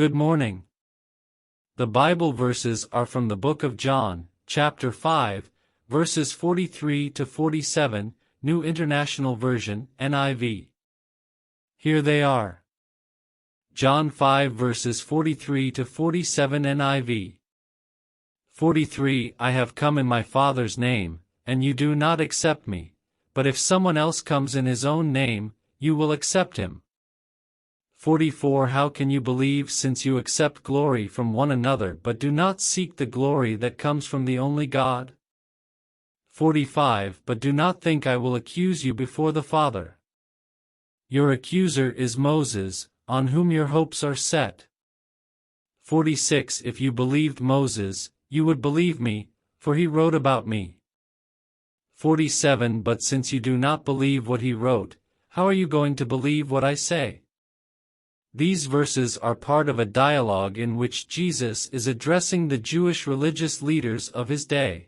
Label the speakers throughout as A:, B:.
A: Good morning. The Bible verses are from the book of John, chapter 5, verses 43 to 47, New International Version, NIV. Here they are. John 5 verses 43 to 47 NIV. 43 I have come in my Father's name, and you do not accept me, but if someone else comes in his own name, you will accept him. 44 How can you believe since you accept glory from one another but do not seek the glory that comes from the only God? 45 But do not think I will accuse you before the Father. Your accuser is Moses, on whom your hopes are set. 46 If you believed Moses, you would believe me, for he wrote about me. 47 But since you do not believe what he wrote, how are you going to believe what I say? These verses are part of a dialogue in which Jesus is addressing the Jewish religious leaders of his day.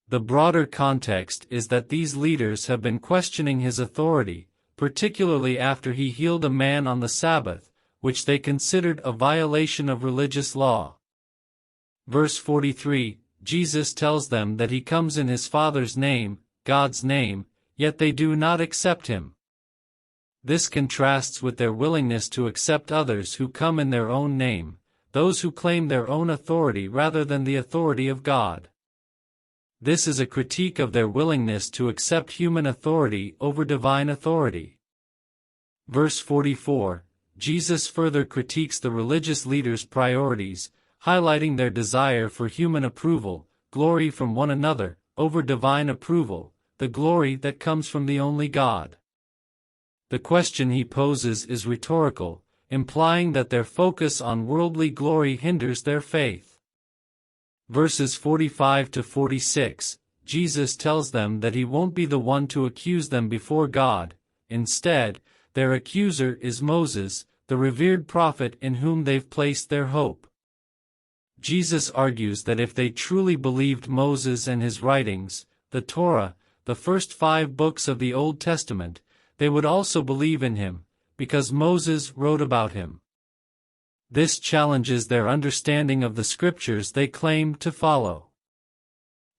A: The broader context is that these leaders have been questioning his authority, particularly after he healed a man on the Sabbath, which they considered a violation of religious law. Verse 43, Jesus tells them that he comes in his Father's name, God's name, yet they do not accept him. This contrasts with their willingness to accept others who come in their own name, those who claim their own authority rather than the authority of God. This is a critique of their willingness to accept human authority over divine authority. Verse 44, Jesus further critiques the religious leaders' priorities, highlighting their desire for human approval, glory from one another, over divine approval, the glory that comes from the only God. The question he poses is rhetorical, implying that their focus on worldly glory hinders their faith. Verses 45 to 46, Jesus tells them that he won't be the one to accuse them before God. Instead, their accuser is Moses, the revered prophet in whom they've placed their hope. Jesus argues that if they truly believed Moses and his writings, the Torah, the first 5 books of the Old Testament, they would also believe in him, because Moses wrote about him. This challenges their understanding of the scriptures they claim to follow.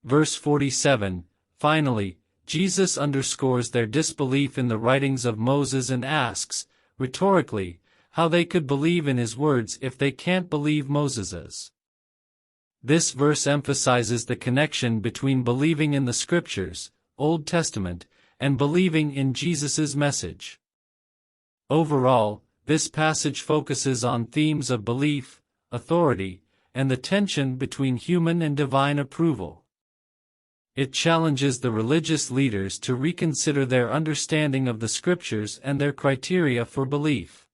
A: Verse 47, finally, Jesus underscores their disbelief in the writings of Moses and asks, rhetorically, how they could believe in his words if they can't believe Moses's. This verse emphasizes the connection between believing in the scriptures, Old Testament, and believing in Jesus's message. Overall, this passage focuses on themes of belief, authority, and the tension between human and divine approval. It challenges the religious leaders to reconsider their understanding of the scriptures and their criteria for belief.